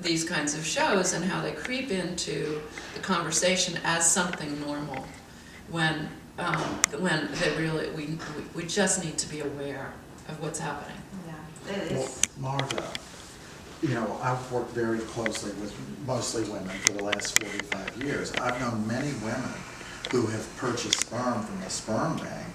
these kinds of shows and how they creep into the conversation as something normal when they really, we just need to be aware of what's happening. Yeah, it is. Well, Marta, you know, I've worked very closely with mostly women for the last 45 years. I've known many women who have purchased sperm from the sperm bank.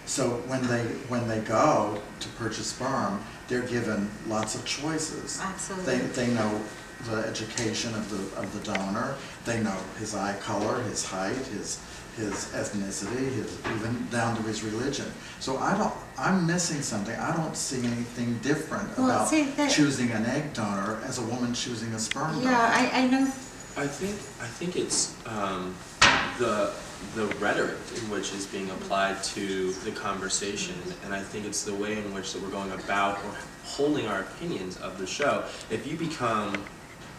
So when they go to purchase sperm, they're given lots of choices. Absolutely. They know the education of the donor. They know his eye color, his height, his ethnicity, even down to his religion. So I'm missing something. I don't see anything different about choosing an egg donor as a woman choosing a sperm donor. Yeah, I know. I think it's the rhetoric in which is being applied to the conversation, and I think it's the way in which that we're going about or holding our opinions of the show. If you become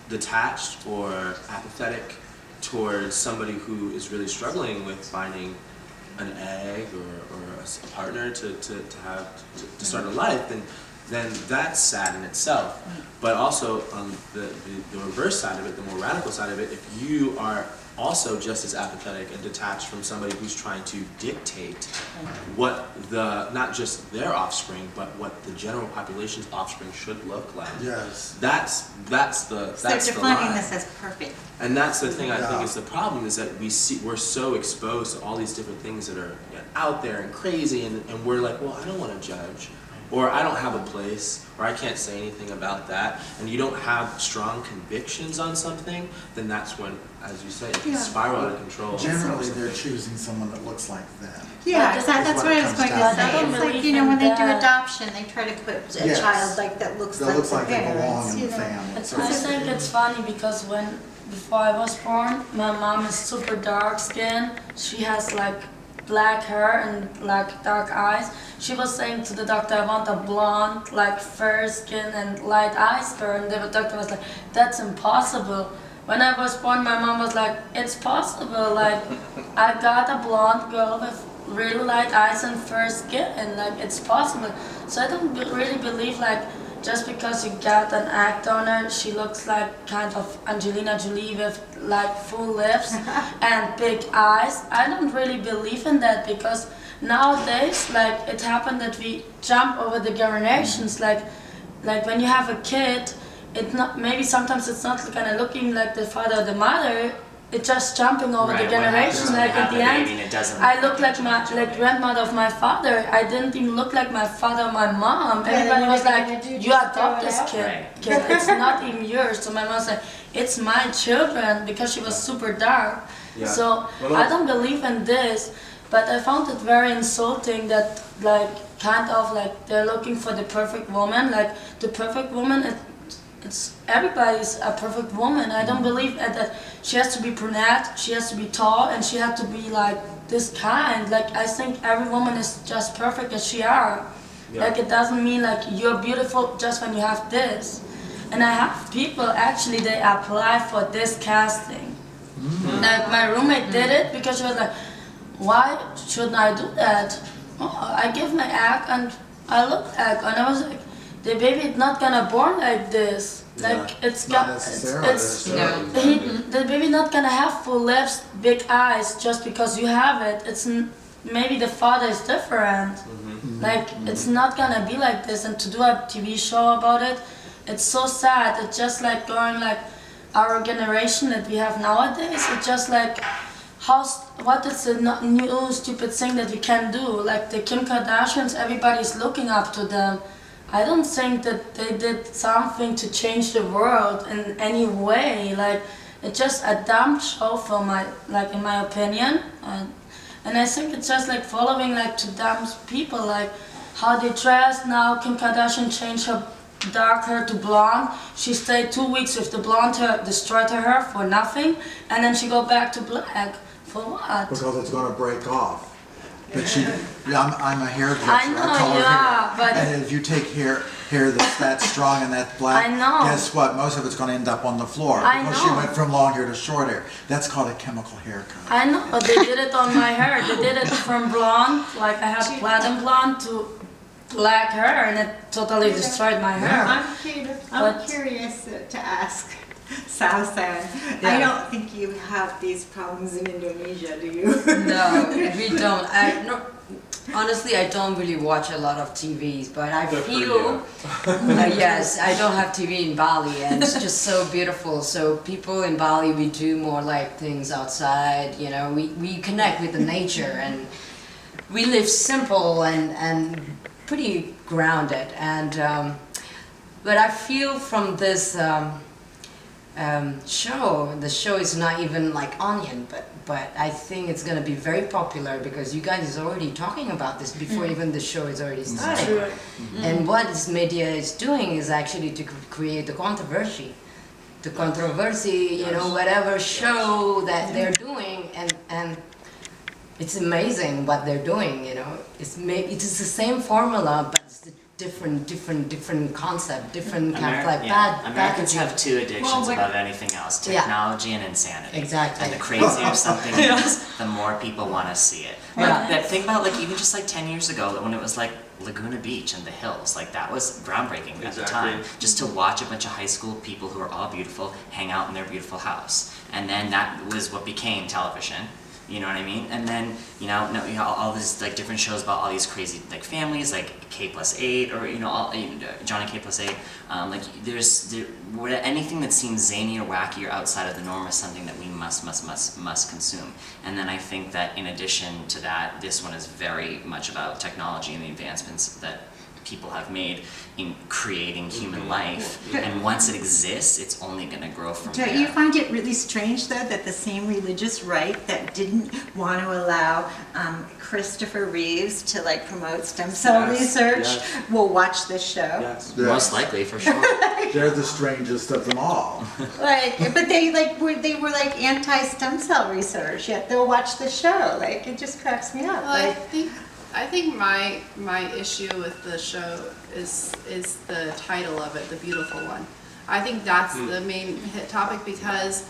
detached or apathetic towards somebody who is really struggling with finding an egg or a partner to start a life, then that's sad in itself. But also on the reverse side of it, the more radical side of it, if you are also just as apathetic and detached from somebody who's trying to dictate what not just their offspring, but what the general population's offspring should look like. Yes. That's the line. They're defining this as perfect. And that's the thing I think is the problem, is that we're so exposed to all these different things that are out there and crazy, and we're like, well, I don't want to judge, or I don't have a place, or I can't say anything about that, and you don't have strong convictions on something, then that's when, as you say, it can spiral out of control. Generally, they're choosing someone that looks like them. Yeah, that's what I was going to say. It's like, you know, when they do that. adoption, they try to put a Yes. child like that looks That like looks the like they belong parents, in you the know. family. I think it's funny because before I was born, my mom is super dark skinned. She has like black hair and like dark eyes. She was saying to the doctor, I want a blonde, like fair skin and light eyes girl, and the doctor was like, that's impossible. When I was born, my mom was like, it's possible, like I got a blonde girl with really light eyes and fair skin, and like it's possible. So I don't really believe like just because you got an egg donor, she looks like kind of Angelina Jolie with like full lips and big eyes. I don't really believe in that, because nowadays, like, it happened that we jump over the generations. Like when you have a kid, maybe sometimes it's not kind of looking like the father or the mother. It's just jumping over the generations. Like at the end, I look like grandmother of my father. I didn't even look like my father or my mom. Everybody was like, you adopt this kid. It's not even yours. So my mom said, it's my children, because she was super dark. Yeah. So I don't believe in this, but I found it very insulting that kind of they're looking for the perfect woman. Like the perfect woman, it's everybody's a perfect woman. I don't believe that she has to be brunette, she has to be tall, and she has to be like this kind. Like I think every woman is just perfect as she are. Yeah. Like it doesn't mean like you're beautiful just when you have this. And I have people actually, they apply for this casting. Like my roommate did it because she was like, why shouldn't I do that? Oh, I give my egg and I look egg, and I was like, the baby is not gonna born like this. Like the baby not gonna have full lips, big eyes just because you have it. It's maybe the father is different. Like it's not gonna be like this. And to do a TV show about it, it's so sad. It's just like going like our generation that we have nowadays. It's just like what is the new stupid thing that we can do? Like the Kim Kardashians, everybody's looking up to them. I don't think that they did something to change the world in any way. Like it's just a dumb show for in my opinion. And I think it's just like following like to dumb people, like how they dress now. Kim Kardashian changed her dark hair to blonde. She stayed 2 weeks with the blonde hair, destroyed her hair for nothing, and then she go back to black. For what? Because it's going to break off. But I'm a hairdresser. I know you are, but and if you take hair that's that strong and that black, I know. Guess what? Most of it's going to end up on the floor. I because know. she went from long hair to short hair. That's called a chemical haircut. I know, but they did it on my hair. They did it from blonde, like I have platinum blonde, to black hair, and it totally destroyed my hair. I'm curious to ask. Salsa. Yeah. I don't think you have these problems in Indonesia, do you? No, we don't. Honestly, I don't really watch a lot of TVs, but I Good for feel, yes, I don't have TV in Bali, and it's just so beautiful. So people in Bali, we do more like things outside, you know, we connect with the nature, and we live simple and pretty grounded. And but I feel from this show, the show is not even like Onion, but I think it's gonna be very popular because you guys is already talking about this before even the show is already started. And what this media is doing is actually to create the controversy. The controversy, you know, whatever show that they're doing, and it's amazing what they're doing, you know. It is the same formula, but it's the different concept, different kind of like Americans packaging. have two addictions above anything else: Yeah. technology and insanity. Exactly. And the crazier something is, the more people want to see it. Yeah. But think about like even just like 10 years ago when it was like Laguna Beach and the hills, like that was groundbreaking at the time. Just to watch a bunch of high school people who are all beautiful hang out in their beautiful house, and then that was what became television. You know what I mean? And then, you know, all these like different shows about all these crazy like families, like K+8, or Johnny K+8. Like anything that seems zany or wacky or outside of the norm is something that we must consume. And then I think that in addition to that, this one is very much about technology and the advancements that people have made in creating human life, and once it exists, it's only going to grow from there. Don't you find it really strange, though, that the same religious right that didn't want to allow Christopher Reeves to like promote stem cell research will watch this show? Yes. Most likely, for sure. They're the strangest of them all. Like, but they were like anti-stem cell research, yet they'll watch the show. Like, it just cracks me up. Well, Like, I think my issue with the show is the title of it, The Beautiful One. I think that's the main hit topic because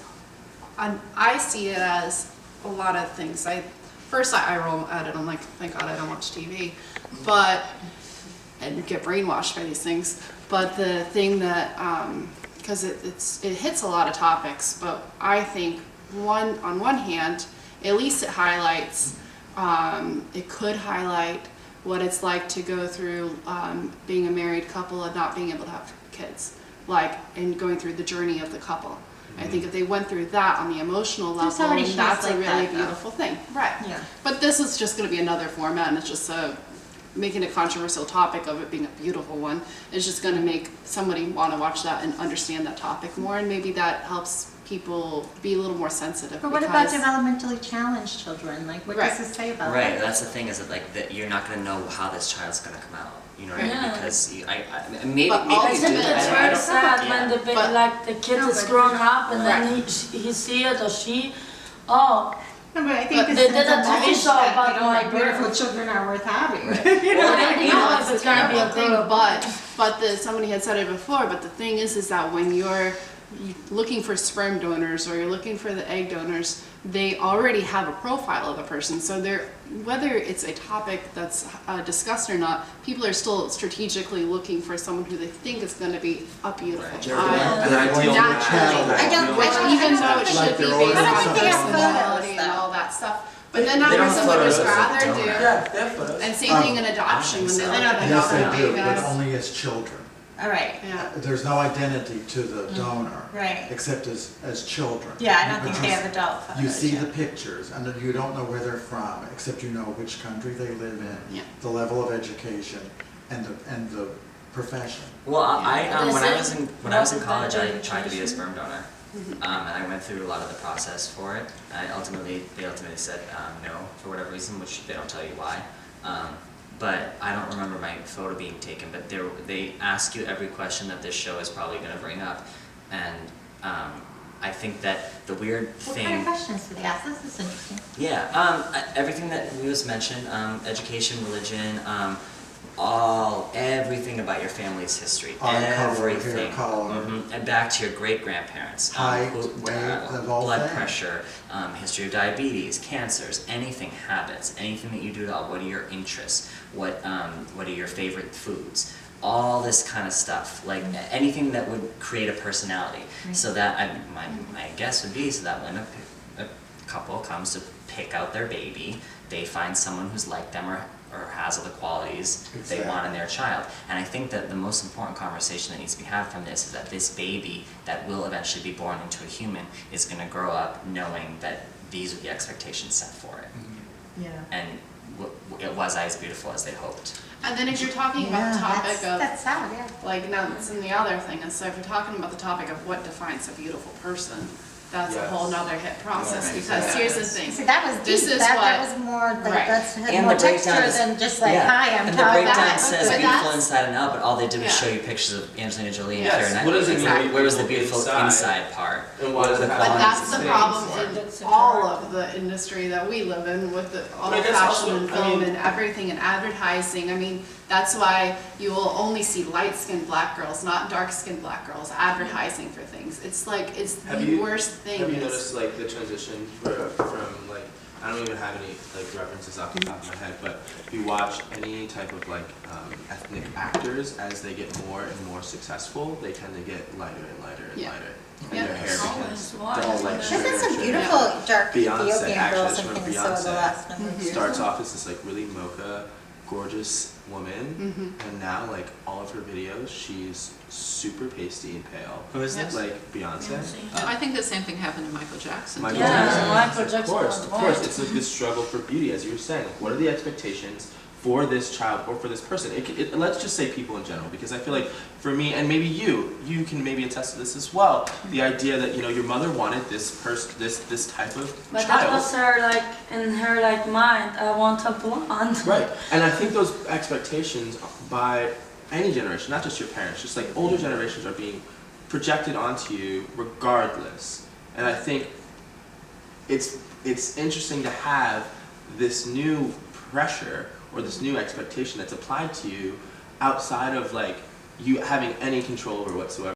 I see it as a lot of things. First I roll at it, I'm like, thank God I don't watch TV, and get brainwashed by these things. But the thing that, because it hits a lot of topics, but I think on one hand, at least it highlights. It could highlight what it's like to go through being a married couple and not being able to have kids, and going through the journey of the couple. I think if they went through that on the emotional There's level, already shows that's like a really that, though. beautiful thing, right? Yeah. But this is just going to be another format, and it's just making a controversial topic of it being a beautiful one. It's just going to make somebody want to watch that and understand that topic more, and maybe that helps people be a little more sensitive. but what about because- developmentally challenged children? Like, what does this say about Right, that? that's the thing, is that you're not gonna know how this child's gonna come out. You know what I mean? Yeah. Because maybe But you also do It's that. very sad when the baby, But- like the kid No, is but- grown up and then he see it or she, oh, No, but I But think this they is did a a TV message show that, about you know, like, my beautiful birth. children are worth having. well, they don't know if it's gonna be a thing, girl. but somebody had said it before, but the thing is that when you're looking for sperm donors or you're looking for the egg donors, they already have a profile of the person. So whether it's a topic that's discussed or not, people are still strategically looking for someone who they think is going to be a beautiful child. And I do Naturally. I don't- Which I even don't though it think- should be they're based already on photos. I don't think they have personality and photos, all that stuff. But then that They don't person have would just photos. rather do. Yeah, they have photos. And same thing in adoption when they look at Yes, adopting they do, but babies. only as children. All right. Yeah. There's no identity to the donor. Right. Except as children. Yeah, I don't think But they you- have adult photos. You see yet. the pictures, and then you don't know where they're from, except you know which country they live in, Yeah. the level of education, and the profession. Well, I They when I said was in college, I representative tried to be a education. sperm donor, and I went through a lot of the process for it. They ultimately said no for whatever reason, which they don't tell you why. But I don't remember my photo being taken. But they ask you every question that this show is probably going to bring up, and I think that the weird What thing. kind of questions do they ask? This is interesting. Yeah, everything that we just mentioned, education, religion, everything about your family's history, Eye color, hair everything, color. and back to your great grandparents, Height, weight, the whole blood thing. pressure, history of diabetes, cancers, anything, habits, anything that you do at all. What are your interests? What are your favorite foods? all this kind of stuff, like anything that would create a personality. So that my guess would be so that when a couple comes to pick out their baby, they find someone who's like them or has all the qualities they want in their child. And I think that the most important conversation that needs to be had from this is that this baby that will eventually be born into a human is going to grow up knowing that these are the expectations set for it. Yeah. And it was as beautiful as they hoped. And then if you're talking about the topic of, That's sad, yeah. like, now, that's in the other thing, is so if you're talking about the topic of what defines a beautiful person, that's a Yes. whole nother hit process, Yes. because here's the See, thing. that was This deep, is that what- was more, like, Right. that's had And more the breakdown texture is- than just like, yeah. hi, I'm And the Todd. breakdown That- says but beautiful that's- inside and out, but all they did was Yeah. show you pictures of Angelina Jolie and Yes, Keira Knightley. what does it It's mean like, to be where was the beautiful beautiful inside? inside part? And why does it have But to be that's the same problem for? in all of the industry that we live in, with the all But I the guess fashion also, and I film mean- and everything and advertising. I mean, that's why you will only see light-skinned black girls, not dark-skinned black girls, advertising for things. It's like, it's the worst thing. Have you is- noticed like the transition from like, I don't even have any like references off the top of my head, but if you watch any type of like ethnic actors, as they get more and more successful, they tend to get lighter and lighter and Yeah. lighter. Yeah. And their hair Always becomes was. dull like There's sugar. been some sugar. beautiful dark Beyonce, Ethiopian actually, girls that's in from Minnesota the Beyonce. last number of years. Starts off as this like really mocha, gorgeous woman, and now like all of her videos, she's super pasty and pale. Who is this? Like Beyonce. I think the same thing happened to Michael Jackson. Michael Yeah, Jackson. Michael Jackson Of was course. white. It's like this struggle for beauty, as you were saying. Like, what are the expectations for this child or for this person? Let's just say people in general, because I feel like for me, and maybe you can maybe attest to this as well. The idea that your mother wanted this type of But that child. was her like in her like mind. I want a blonde. Right, and I think those expectations by any generation, not just your parents, just like older generations, are being projected onto you regardless. And I think it's interesting to have this new pressure or this new expectation that's applied to you outside of like you having any control over whatsoever.